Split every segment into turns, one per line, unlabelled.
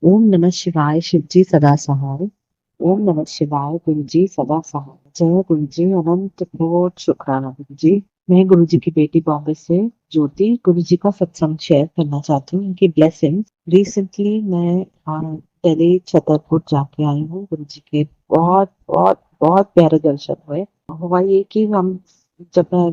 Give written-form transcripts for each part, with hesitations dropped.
ओम नमः शिवाय शिव जी सदा सहाय। ओम नमः शिवाय गुरु जी सदा सहाय। जय गुरु जी अनंत कोट शुक्राना गुरु जी। मैं गुरु जी की बेटी बॉम्बे से ज्योति गुरु जी का सत्संग शेयर करना चाहती हूँ, उनकी ब्लेसिंग। रिसेंटली मैं दिल्ली छतरपुर जाके आई हूँ। गुरु जी के बहुत बहुत बहुत प्यारे दर्शन हुए। हुआ ये कि हम जब मैं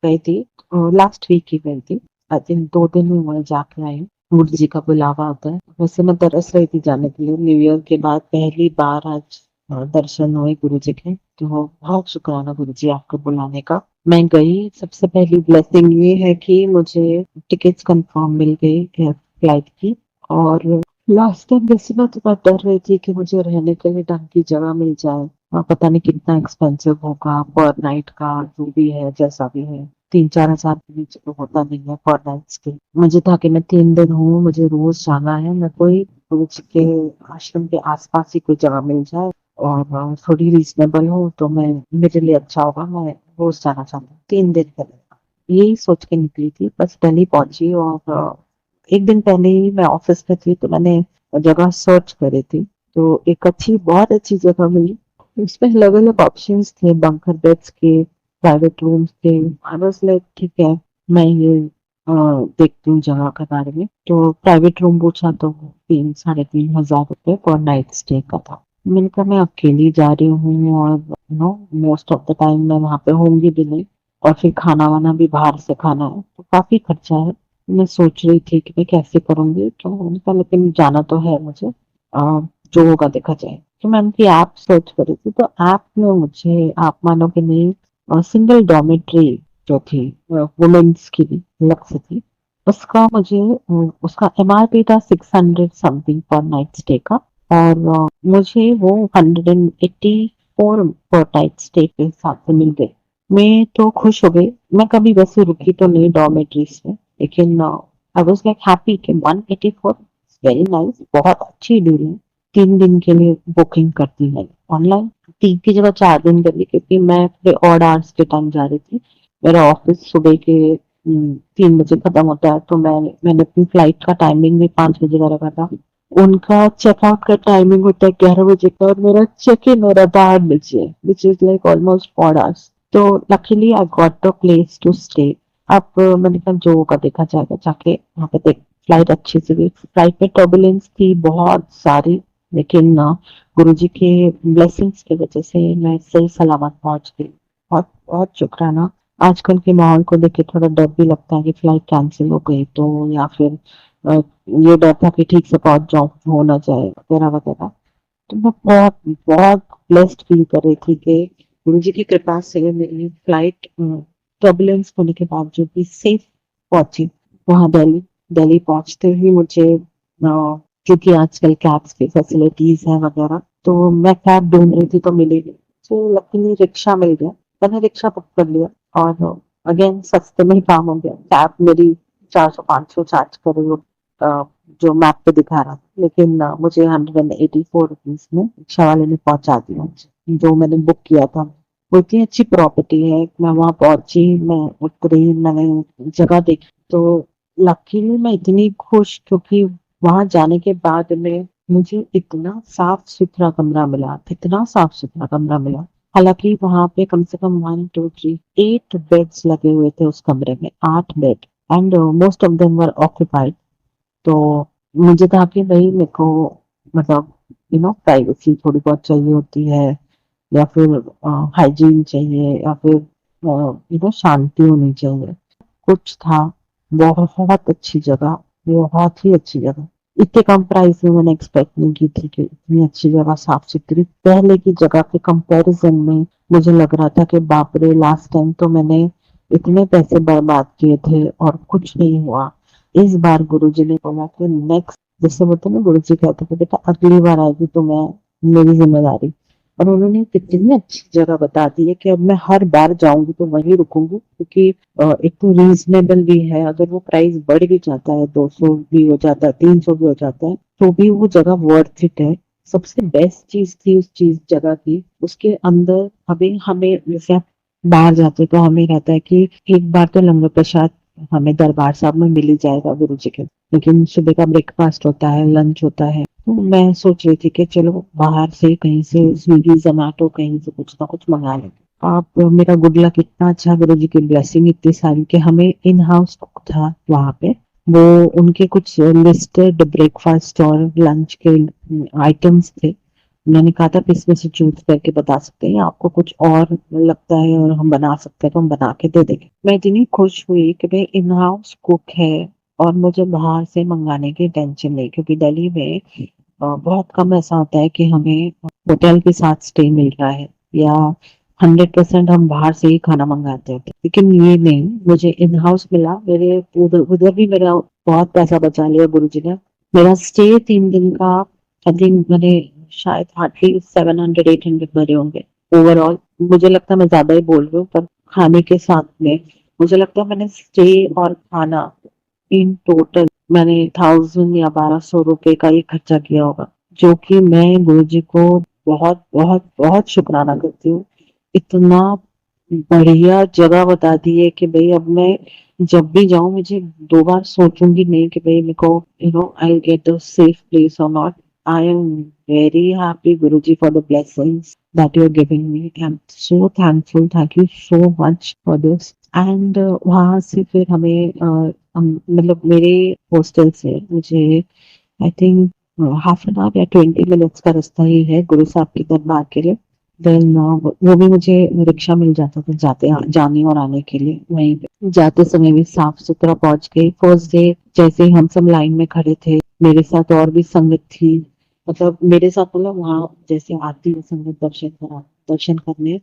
गई थी, लास्ट वीक ही गई थी। आई थिंक 2 दिन में मैं जाके आई हूँ। गुरु जी का बुलावा होता है। वैसे मैं तरस रही थी जाने के लिए। न्यू ईयर के बाद पहली बार आज दर्शन हुए गुरु जी के। तो बहुत शुक्राना गुरु जी आपको बुलाने का। मैं गई, सबसे पहली ब्लेसिंग ये है कि मुझे टिकट्स कंफर्म मिल गई फ्लाइट की। और लास्ट टाइम वैसे मैं तो बहुत डर रही थी कि मुझे रहने के लिए ढंग की जगह मिल जाए। पता नहीं कितना एक्सपेंसिव होगा पर नाइट का, जो भी है जैसा भी है। 3-4 हजार के बीच तो होता नहीं है पर नाइट्स के। मुझे था कि मैं 3 दिन हूँ, मुझे रोज जाना है। मैं कोई रोज के आश्रम के आसपास ही कोई जगह मिल जाए और थोड़ी रीजनेबल हो तो मैं, मेरे लिए अच्छा होगा। मैं रोज जाना चाहती हूँ 3 दिन के लिए। यही सोच के निकली थी। बस दिल्ली पहुंची और एक दिन पहले ही मैं ऑफिस में थी तो मैंने जगह सर्च करी थी। तो एक अच्छी, बहुत अच्छी जगह मिली। उसमें अलग अलग ऑप्शंस थे, बंकर बेड्स के, प्राइवेट रूम्स थे। आई वाज लाइक ठीक है, मैं ये देखती हूँ जगह के बारे में। तो प्राइवेट रूम पूछा तो 3-3.5 हजार रुपये पर नाइट स्टे का था। मैंने कहा मैं अकेली जा रही हूँ और मोस्ट ऑफ द टाइम मैं वहां पे होंगी भी नहीं। और फिर खाना वाना भी बाहर से खाना है तो काफी खर्चा है। मैं सोच रही थी कि मैं कैसे करूंगी, तो उनका लेकिन जाना तो है मुझे। जो होगा देखा जाए। तो मैं उनकी ऐप सर्च करी थी तो ऐप में मुझे, आप मानोगे नहीं, सिंगल डॉर्मेट्री जो थी वुमेन्स की भी अलग से थी, उसका मुझे उसका एमआरपी था 600 समथिंग पर नाइट स्टे का। और मुझे वो 184 पर नाइट स्टे के हिसाब से मिल गई। मैं तो खुश हो गई। मैं कभी वैसे रुकी तो नहीं डॉर्मेट्रीज में, लेकिन आई वाज लाइक हैप्पी कि 184 वेरी नाइस, बहुत अच्छी डील है। 3 दिन के लिए बुकिंग करती है ऑनलाइन। 3 की जगह 4 दिन कर ली क्योंकि मैं थोड़े ऑड आवर्स के टाइम जा रही थी। मेरा ऑफिस सुबह के 3 बजे खत्म होता है तो मैंने अपनी फ्लाइट का टाइमिंग भी 5 बजे का रखा था। उनका चेकआउट का टाइमिंग होता है 11 बजे का और मेरा चेक इन हो रहा था 8 बजे, which is like almost 4 hours. तो luckily I got the place to stay. अब मैंने कहा जो होगा देखा जाएगा, जाके वहां पे देख। फ्लाइट अच्छी से गई। फ्लाइट में टर्बुलेंस थी बहुत सारी, लेकिन गुरु जी के ब्लेसिंग्स की वजह से मैं सही सलामत पहुंच गई। बहुत बहुत शुक्राना। आजकल के माहौल को देख के थोड़ा डर भी लगता है कि फ्लाइट कैंसिल हो गई तो, या फिर अ, ये डर था कि ठीक से पहुंच जाऊं, कुछ हो ना जाए वगैरह वगैरह। तो मैं बहुत बहुत ब्लेस्ड फील कर रही थी कि गुरु जी की कृपा से मेरी फ्लाइट टर्बुलेंस होने के बावजूद भी सेफ पहुंची वहां दिल्ली। दिल्ली पहुंचते ही मुझे क्योंकि आजकल कैब्स की फैसिलिटीज है वगैरह, तो मैं कैब ढूंढ रही थी तो मिली नहीं। तो लकीली रिक्शा मिल गया। मैंने रिक्शा बुक कर लिया और अगेन सस्ते में ही काम हो गया। कैब मेरी 400-500 चार्ज कर रही हो, जो मैप पे दिखा रहा था, लेकिन मुझे 184 रुपीज में रिक्शा वाले ने पहुंचा दिया मुझे, जो मैंने बुक किया था। वो इतनी अच्छी प्रॉपर्टी है। मैं वहां पहुंची, मैं उतरी, मैंने जगह देखी तो लकीली मैं इतनी खुश, क्योंकि वहां जाने के बाद में मुझे इतना साफ सुथरा कमरा मिला, इतना साफ सुथरा कमरा मिला। हालांकि वहां पे कम से कम 1, 2, 3, 8 बेड्स लगे हुए थे उस कमरे में, 8 bed. And most of them were occupied. तो मुझे था कि भाई मेरे को, मतलब प्राइवेसी थोड़ी बहुत चाहिए होती है, या फिर हाइजीन चाहिए, या फिर शांति होनी चाहिए। कुछ था। बहुत अच्छी जगह, बहुत ही अच्छी जगह। इतने कम प्राइस में मैंने एक्सपेक्ट नहीं की थी कि इतनी अच्छी जगह, साफ सुथरी। पहले की जगह के कंपैरिजन में मुझे लग रहा था कि बाप रे, लास्ट टाइम तो मैंने इतने पैसे बर्बाद किए थे और कुछ नहीं हुआ। इस बार गुरुजी ने बोला कि नेक्स्ट, जैसे बोलते हैं ना, गुरुजी कहते थे बेटा अगली बार आएगी तो मैं, मेरी जिम्मेदारी। और उन्होंने कितनी अच्छी जगह बता दी है कि अब मैं हर बार जाऊंगी तो वहीं रुकूंगी, क्योंकि एक तो रीजनेबल भी है। अगर वो प्राइस बढ़ भी जाता है, 200 भी हो जाता है, 300 भी हो जाता है, तो भी वो जगह वर्थ इट है। सबसे बेस्ट चीज थी उस चीज जगह की, उसके अंदर हमें हमें जैसे आप बाहर जाते तो हमें रहता है कि एक बार तो लंगर प्रसाद हमें दरबार साहब में मिल ही जाएगा गुरु जी के, लेकिन सुबह का ब्रेकफास्ट होता है, लंच होता है। तो मैं सोच रही थी कि चलो बाहर से कहीं से स्विगी जोमेटो कहीं से कुछ ना कुछ मंगा लेंगे। आप मेरा गुड लक इतना अच्छा, गुरु जी की ब्लेसिंग इतनी सारी कि हमें इन हाउस कुक था वहां पे, वो उनके कुछ लिस्टेड ब्रेकफास्ट और लंच के आइटम्स थे। उन्होंने कहा था कि इसमें से चूज करके बता सकते हैं, आपको कुछ और लगता है और हम बना सकते हैं तो हम बना के दे देंगे। मैं इतनी खुश हुई कि भाई इन हाउस कुक है और मुझे बाहर से मंगाने की टेंशन नहीं, क्योंकि दिल्ली में बहुत कम ऐसा होता है कि हमें होटल के साथ स्टे मिल रहा है या 100% हम बाहर से ही खाना मंगाते होते, लेकिन ये नहीं, मुझे इन हाउस मिला। मेरे उधर उधर भी मेरा बहुत पैसा बचा लिया गुरुजी ने। मेरा स्टे 3 दिन का, आई थिंक मैंने शायद हार्डली 700-800 भरे होंगे ओवरऑल। मुझे लगता है मैं ज्यादा ही बोल रही हूँ, पर खाने के साथ में मुझे लगता है मैंने स्टे और खाना इन टोटल मैंने 1000 या 1200 रुपए का ही खर्चा किया होगा, जो कि मैं गुरुजी को बहुत बहुत बहुत शुक्राना करती हूँ। इतना बढ़िया जगह बता दी है कि भाई अब मैं जब भी जाऊं मुझे 2 बार सोचूंगी नहीं कि भाई मेरे को I get a safe place और not. I am very happy Guruji for the blessings that you are giving me. I am so thankful, thank you so much for this. And वहां से फिर हमें मतलब मेरे हॉस्टल से मुझे I think half an hour या 20 मिनट्स का रास्ता ही है गुरु साहब की दरबार के लिए। देन वो भी मुझे रिक्शा मिल जाता था जाने और आने के लिए। वहीं पे जाते समय भी साफ सुथरा पहुंच गई। फर्स्ट डे जैसे ही हम सब लाइन में खड़े थे, मेरे साथ और भी संगत थी, मतलब मेरे साथ मतलब वहाँ जैसे आती है संगत दर्शन करने,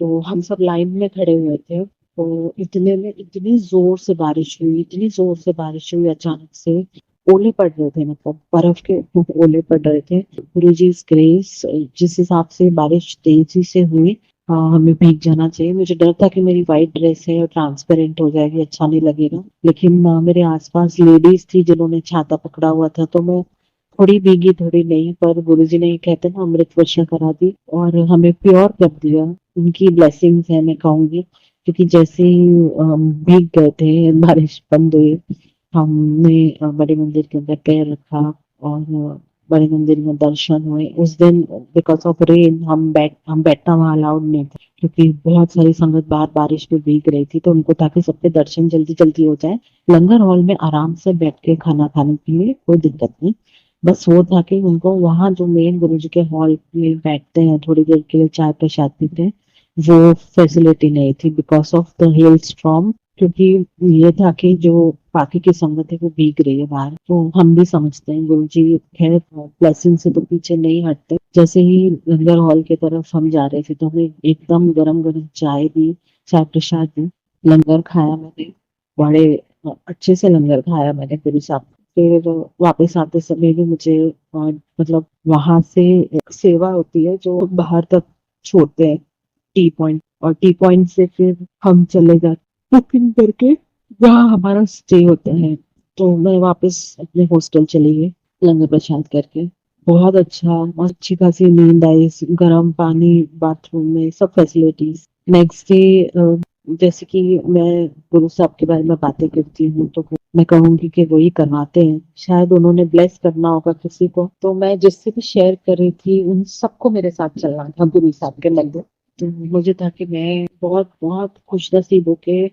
तो हम सब लाइन में खड़े हुए थे। तो इतने में इतनी जोर से बारिश हुई, इतनी जोर से बारिश हुई, अचानक से ओले पड़ रहे थे, मतलब बर्फ के ओले पड़ रहे थे। गुरु जी ग्रेस, जिस हिसाब से बारिश तेजी से हुई, हमें भीग जाना चाहिए। मुझे डर था कि मेरी वाइट ड्रेस है और ट्रांसपेरेंट हो जाएगी, अच्छा नहीं लगेगा, लेकिन मेरे आसपास लेडीज थी जिन्होंने छाता पकड़ा हुआ था, तो मैं थोड़ी भीगी थोड़ी नहीं, पर गुरुजी ने ये कहते हैं ना अमृत वर्षा करा दी और हमें प्योर कर दिया। उनकी ब्लेसिंग्स है मैं कहूंगी, क्योंकि जैसे ही भीग गए थे, बारिश बंद हुई, हमने बड़े मंदिर के अंदर पैर रखा और बड़े मंदिर में दर्शन हुए। उस दिन बिकॉज ऑफ रेन हम बैठना वहां अलाउड नहीं था, क्योंकि बहुत सारी संगत बाहर बारिश में भीग रही थी, तो उनको ताकि सबके दर्शन जल्दी जल्दी हो जाए, लंगर हॉल में आराम से बैठ के खाना खाने के लिए कोई दिक्कत नहीं। बस वो था कि उनको वहां जो मेन गुरु जी के हॉल में बैठते हैं थोड़ी देर के लिए चाय प्रसाद पीते हैं, वो फैसिलिटी नहीं थी because of the hell storm. क्योंकि ये था कि जो बाकी की संगत है वो भीग रही है बाहर, तो हम भी समझते हैं गुरु जी खैर ब्लेसिंग से तो पीछे नहीं हटते। जैसे ही लंगर हॉल की तरफ हम जा रहे थे तो हमें एकदम गरम गरम चाय दी, चाय प्रसाद दी, लंगर खाया मैंने, बड़े अच्छे से लंगर खाया मैंने गुरु साहब। फिर वापस आते समय भी मुझे मतलब वहां से एक सेवा होती है जो बाहर तक छोड़ते हैं, टी पॉइंट, और टी पॉइंट से फिर हम चले जाते बुकिंग करके जहाँ हमारा स्टे होता है। तो मैं वापस अपने हॉस्टल चली गई लंगर प्रसाद करके। बहुत अच्छा और अच्छी खासी नींद आई, गर्म पानी बाथरूम में, सब फैसिलिटीज। नेक्स्ट डे जैसे कि मैं गुरु साहब के बारे में बातें करती हूँ तो मैं कहूंगी कि वही करवाते हैं, शायद उन्होंने ब्लेस करना होगा किसी को। तो मैं जिससे भी शेयर कर रही थी उन सबको मेरे साथ चलना था गुरु साहब के मंदिर। तो मुझे था कि मैं बहुत बहुत खुश नसीब होके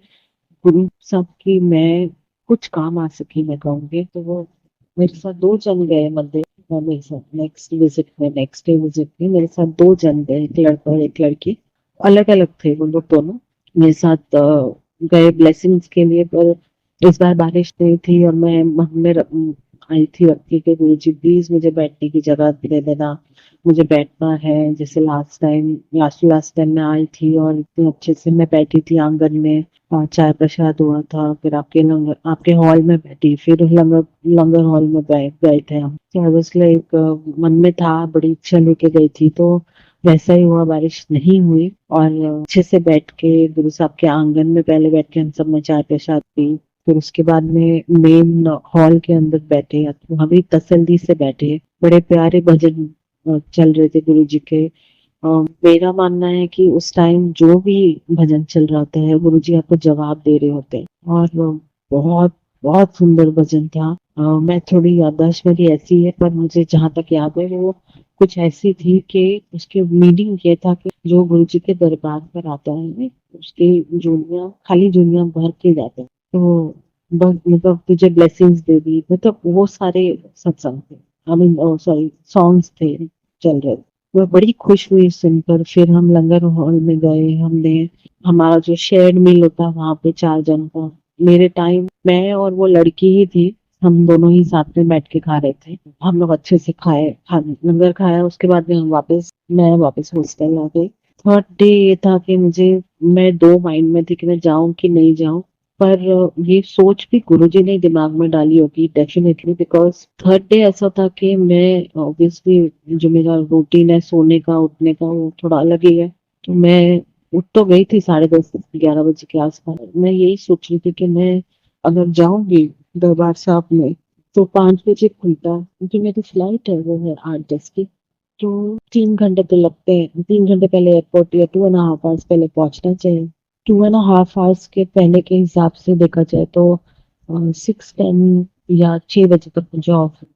गुरु साहब की मैं कुछ काम आ सकी, मैं कहूँगी। तो वो मेरे साथ 2 जन गए मंदिर, और मेरे साथ नेक्स्ट डे विजिट में मेरे साथ 2 जन गए, एक लड़का और एक लड़की। अलग अलग थे वो लोग दोनों, मेरे साथ गए ब्लेसिंग्स के लिए। पर इस बार बारिश नहीं थी और मैं मन में आई थी रखी कि गुरु जी प्लीज मुझे बैठने की जगह दे देना, मुझे बैठना है। जैसे लास्ट टाइम मैं आई थी और इतने अच्छे से मैं बैठी थी आंगन में, चाय प्रसाद हुआ था, फिर आपके हॉल में बैठी, फिर लंगर हॉल में बैठ गए थे हम। लाइक मन में था, बड़ी इच्छा लेके गई थी, तो वैसा ही हुआ, बारिश नहीं हुई और अच्छे से बैठ के गुरु साहब के आंगन में पहले बैठ के हम सब ने चाय प्रसाद पी। फिर उसके बाद में मेन हॉल के अंदर बैठे, वहां भी तसल्ली से बैठे, बड़े प्यारे भजन चल रहे थे गुरु जी के। मेरा मानना है कि उस टाइम जो भी भजन चल रहा होता है गुरु जी आपको जवाब दे रहे होते हैं। और बहुत बहुत सुंदर भजन था। मैं थोड़ी याददाश्त मेरी ऐसी है, पर मुझे जहां तक याद है वो कुछ ऐसी थी कि उसके मीनिंग ये था कि जो गुरु जी के दरबार पर आता है उसकी झोलियां खाली झोलियां भर के जाते हैं, तो बस मतलब तुझे ब्लेसिंग्स दे दी, मतलब वो सारे सत्संग थे, आई मीन सॉरी सॉन्ग्स थे चल रहे थे। मैं बड़ी खुश हुई सुनकर। फिर हम लंगर हॉल में गए, हमने हमारा जो शेयर्ड मील होता है वहां पे 4 जन का, मेरे टाइम मैं और वो लड़की ही थी, हम दोनों ही साथ में बैठ के खा रहे थे। हम लोग अच्छे से खाए, लंगर खाया, उसके बाद में मैं वापस हॉस्टल आ गई। थर्ड डे ये था कि मैं दो माइंड में थी कि मैं जाऊं कि नहीं जाऊं। पर ये सोच भी गुरुजी ने दिमाग में डाली होगी डेफिनेटली, बिकॉज थर्ड डे ऐसा था कि मैं ऑब्वियसली जो मेरा रूटीन है सोने का उठने का वो थोड़ा अलग ही है, तो मैं उठ तो गई थी 10:30 11 बजे के आसपास। मैं यही सोच रही थी कि मैं अगर जाऊंगी दरबार साहब में तो 5 बजे खुलता है, क्योंकि मेरी फ्लाइट है वो है 8:10 की। तो 3 घंटे तो लगते हैं, 3 घंटे पहले एयरपोर्ट या 2.5 आवर्स पहले पहुंचना चाहिए। 2.5 आवर्स के पहले के हिसाब से देखा जाए तो 6:10 या 6 बजे तक मुझे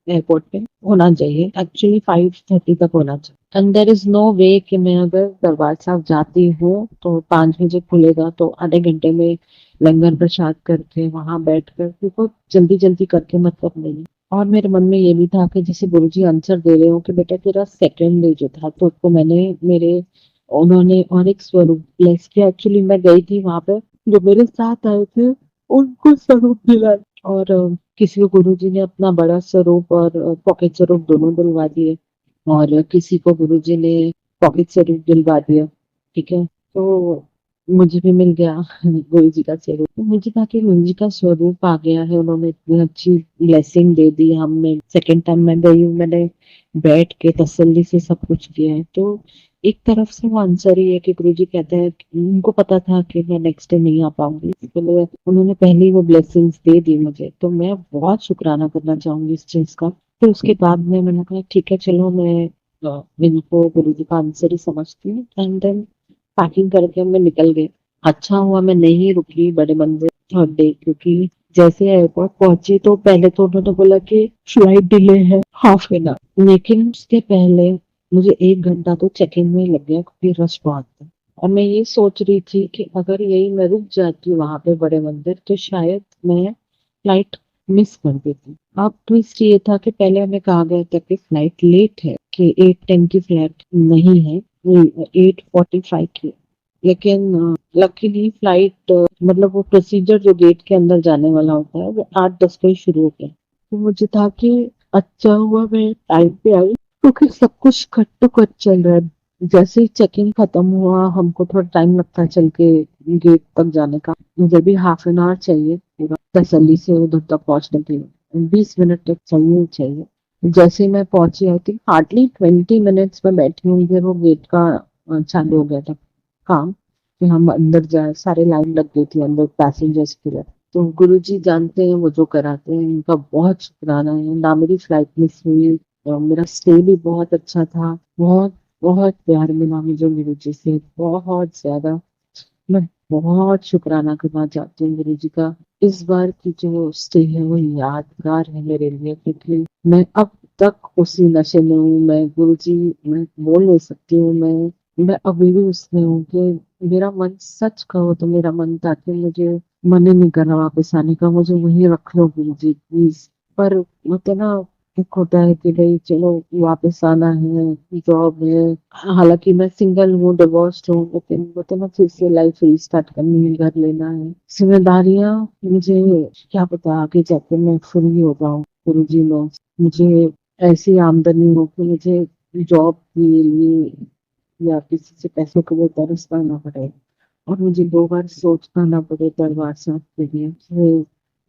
एयरपोर्ट पे होना चाहिए, एक्चुअली 5:30 तक होना चाहिए। एंड देर इज नो वे कि मैं अगर दरबार साहब जाती हूँ तो 5 बजे खुलेगा तो आधे घंटे में लंगर प्रसाद करके वहां बैठ कर, क्योंकि जल्दी जल्दी करके मतलब नहीं। और मेरे मन में ये भी था कि जैसे गुरुजी आंसर दे रहे हो कि बेटा तेरा सेकंड डे जो था, तो उसको मैंने मेरे उन्होंने और एक स्वरूप ब्लेस किया। एक्चुअली मैं गई थी वहां पे, जो मेरे साथ आए थे उनको स्वरूप दिलाया, और किसी को गुरुजी ने अपना बड़ा स्वरूप और पॉकेट स्वरूप दोनों दिलवा दिए, और किसी को गुरुजी ने पॉकेट स्वरूप दिलवा दिया। ठीक है, तो मुझे भी मिल गया गुरु जी का स्वरूप। तो मुझे था कि गुरु जी का स्वरूप आ गया है, उन्होंने इतनी अच्छी ब्लेसिंग दे दी। हमने सेकेंड टाइम मैं गई हूँ, मैंने बैठ के तसल्ली से सब कुछ किया है, तो एक तरफ से वो आंसर ही है कि गुरु जी कहते हैं कि उनको पता था कि मैं नेक्स्ट डे नहीं आ पाऊंगी, इसके लिए उन्होंने पहले ही वो ब्लेसिंग्स दे दी मुझे। तो मैं बहुत शुक्राना करना चाहूंगी इस चीज का। फिर उसके बाद में मैंने कहा ठीक है चलो, मैं इनको गुरु जी का आंसर ही समझती हूँ। एंड देन पैकिंग करके मैं निकल गई। अच्छा हुआ मैं नहीं रुकी बड़े मंदिर थर्ड डे, क्योंकि जैसे एयरपोर्ट पहुंची तो पहले तो उन्होंने बोला कि फ्लाइट डिले है ½ एन आवर, लेकिन उसके पहले मुझे 1 घंटा तो चेक इन में ही लग गया क्योंकि रश बहुत था। और मैं ये सोच रही थी कि अगर यही मैं रुक जाती वहां पे बड़े मंदिर तो शायद मैं फ्लाइट मिस कर देती। अब ट्विस्ट ये था कि पहले हमें कहा गया था कि फ्लाइट लेट है, कि 8:10 की फ्लाइट नहीं है, 8:45 की। लेकिन लकीली फ्लाइट मतलब वो प्रोसीजर जो गेट के अंदर जाने वाला होता है वो 8:10 को ही शुरू हो गया। तो मुझे था कि अच्छा हुआ मैं टाइम पे आई, क्योंकि सब कुछ कट टू कट चल रहा है। जैसे ही चेक इन खत्म हुआ हमको थोड़ा टाइम लगता है चल के गेट तक जाने का, मुझे भी ½ एन आवर चाहिए पूरा तसल्ली से उधर तक पहुंचने के लिए, 20 मिनट तक चाहिए ही चाहिए। जैसे ही मैं पहुंची आई थी हार्डली 20 मिनट्स में बैठी हूँ, फिर वो गेट का चालू हो गया था काम कि हम अंदर जाए, सारे लाइन लग गई थी अंदर पैसेंजर्स के लिए। तो गुरुजी जानते हैं वो जो कराते हैं, उनका बहुत शुक्राना है, ना मेरी फ्लाइट मिस हुई और मेरा स्टे भी बहुत अच्छा था। बहुत बहुत प्यार मिला मुझे गुरुजी से, बहुत ज्यादा। मैं बहुत शुक्राना करना चाहती हूँ गुरु जी का। इस बार की जो स्टे है वो यादगार है मेरे लिए, क्योंकि मैं अब तक उसी नशे में हूँ। मैं गुरु जी, मैं बोल नहीं सकती हूँ, मैं अभी भी उसमें हूँ कि मेरा मन, सच कहो तो मेरा मन था कि मुझे मन ही नहीं कर रहा वापस आने का, मुझे वहीं रख लो गुरु जी प्लीज। पर मतलब ना, एक होता है कि भाई चलो वापस आना है, जॉब है। हालांकि मैं सिंगल हूँ, डिवोर्स्ड हूँ, लेकिन वो तो ना फिर से लाइफ रीस्टार्ट करनी है, घर लेना है, जिम्मेदारियां। मुझे क्या पता आगे जाके मैं फ्री हो जाऊँ गुरुजी में, मुझे ऐसी आमदनी हो कि मुझे जॉब के लिए या किसी से पैसों के लिए तरसना ना पड़े, और मुझे 2 बार सोचना ना पड़े दरबार साहब के लिए।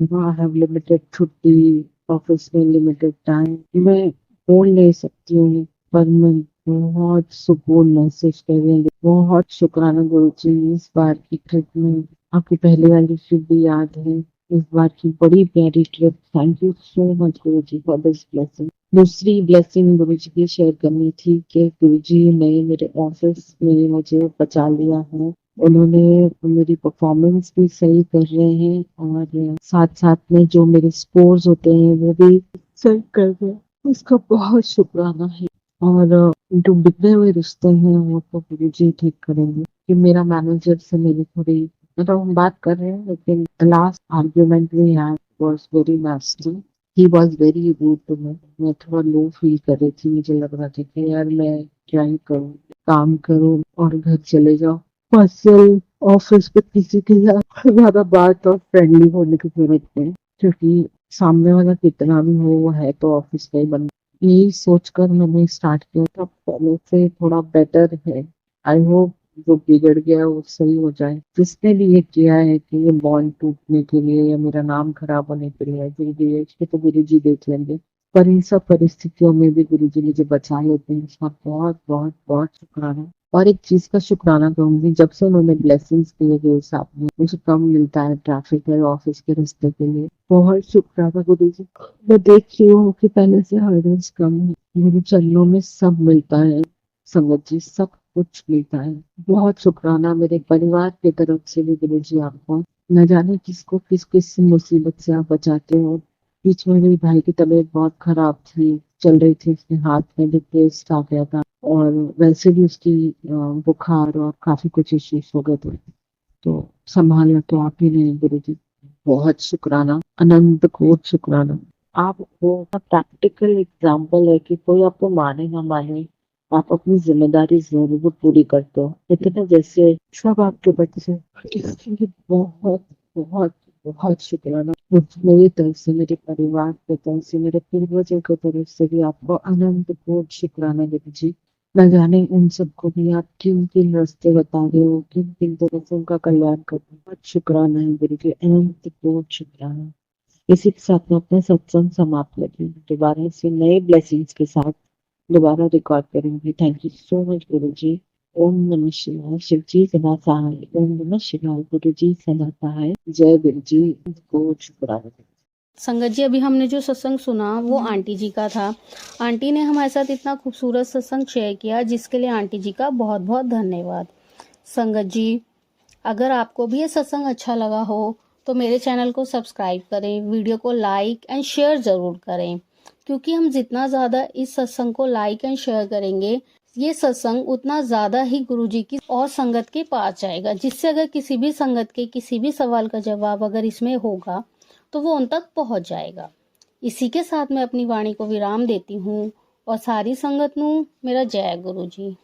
आई हैव लिमिटेड छुट्टी, ऑफिस में लिमिटेड टाइम, मैं बोल नहीं सकती हूँ, पर मैं बहुत सुकून महसूस कर रही हूँ। बहुत शुक्राना गुरु जी, इस बार की ट्रिप में आपकी पहले वाली ट्रिप भी याद है, इस बार की बड़ी प्यारी trip. Thank you so much Guru ji for this blessing. दूसरी ब्लेसिंग गुरु जी की शेयर करनी थी कि गुरु जी ने मेरे ऑफिस में मुझे बचा लिया है। उन्होंने मेरी परफॉर्मेंस भी सही कर रहे हैं और साथ-साथ में जो मेरे स्कोर्स होते हैं वो भी सही कर रहे हैं। उसका बहुत शुक्राना है और जो बिगड़े हुए रिश्ते हैं वो तो गुरुजी ठीक करेंगे। कि मेरा मैनेजर से मेरी थोड़ी मतलब हम बात कर रहे हैं लेकिन the last argument we had was very nasty. He was very rude to me. मैं थोड़ा लो फील कर रही थी। मुझे लग रहा था कि यार मैं क्या ही करूँ? काम करूँ और घर चले जाओ। पर्सनल ऑफिस में किसी के साथ ज़्यादा बात और फ्रेंडली होने की ज़रूरत नहीं क्योंकि सामने वाला कितना भी हो वो है तो ऑफिस का ही बंदा। यही सोचकर मैंने स्टार्ट किया था पहले से थोड़ा बेटर है। आई होप जो बिगड़ गया है वो सही हो जाए। जिसने भी ये किया है कि ये बॉन्ड टूटने के लिए या मेरा नाम खराब होने के लिए जो भी है इसको तो गुरुजी देख लेंगे। पर इन सब परिस्थितियों में भी गुरुजी मुझे बचा लेते हैं इसका बहुत बहुत बहुत शुक्राना। और एक चीज का शुक्राना करूंगी जब से उन्होंने ब्लेसिंग्स दिए गए साथ में मुझे कम मिलता है ट्रैफिक है ऑफिस के रास्ते के लिए बहुत शुक्राना गुरुजी। मैं देख रही हूँ कि पहले से हर्डल्स कम है। मेरे चरणों में सब मिलता है। संगत जी सब कुछ मिलता है। बहुत शुक्राना मेरे परिवार की तरफ से भी गुरुजी आपको। न जाने किसको किस किस मुसीबत से आप बचाते हो। बीच में मेरी भाई की तबीयत बहुत खराब थी चल रही थी उसके हाथ में भी पेस्ट आ गया था और वैसे भी उसकी बुखार और काफी कुछ इश्यूज हो गए थे तो संभालना तो आप ही ने गुरु जी। बहुत शुक्राना अनंत कोट शुक्राना। आप वो प्रैक्टिकल एग्जाम्पल है कि कोई आपको माने ना माने आप अपनी जिम्मेदारी जरूर पूरी करते हो इतने जैसे सब आपके बच्चे इसके लिए बहुत बहुत बहुत शुक्राना। मेरी तरफ से मेरे परिवार की तरफ से मेरे पूर्वजों की तरफ से भी आपको अनंत कोट शुक्राना गुरु जी। न जाने उन सबको भी आप किन किन रास्ते बता रहे हो किन किन तरह से उनका कल्याण कर रहे हो बहुत शुक्राना है गुरु जी अनंत कोट शुक्राना। इसी के साथ में अपने सत्संग समाप्त करेंगे दोबारा से नए ब्लेसिंग्स के साथ दोबारा रिकॉर्ड करेंगे। थैंक यू सो मच गुरु जी। ओम नमः शिवाय शिव जी सदा सहाय। ओम नमः शिवाय गुरु जी सदा सहाय। जय गुरु जी को शुक्राना।
संगत जी अभी हमने जो सत्संग सुना वो आंटी जी का था। आंटी ने हमारे साथ इतना खूबसूरत सत्संग शेयर किया जिसके लिए आंटी जी का बहुत बहुत धन्यवाद। संगत जी अगर आपको भी ये सत्संग अच्छा लगा हो तो मेरे चैनल को सब्सक्राइब करें, वीडियो को लाइक एंड शेयर ज़रूर करें क्योंकि हम जितना ज़्यादा इस सत्संग को लाइक एंड शेयर करेंगे ये सत्संग उतना ज़्यादा ही गुरु जी की और संगत के पास जाएगा जिससे अगर किसी भी संगत के किसी भी सवाल का जवाब अगर इसमें होगा तो वो उन तक पहुंच जाएगा। इसी के साथ मैं अपनी वाणी को विराम देती हूँ और सारी संगत नू मेरा जय गुरु जी।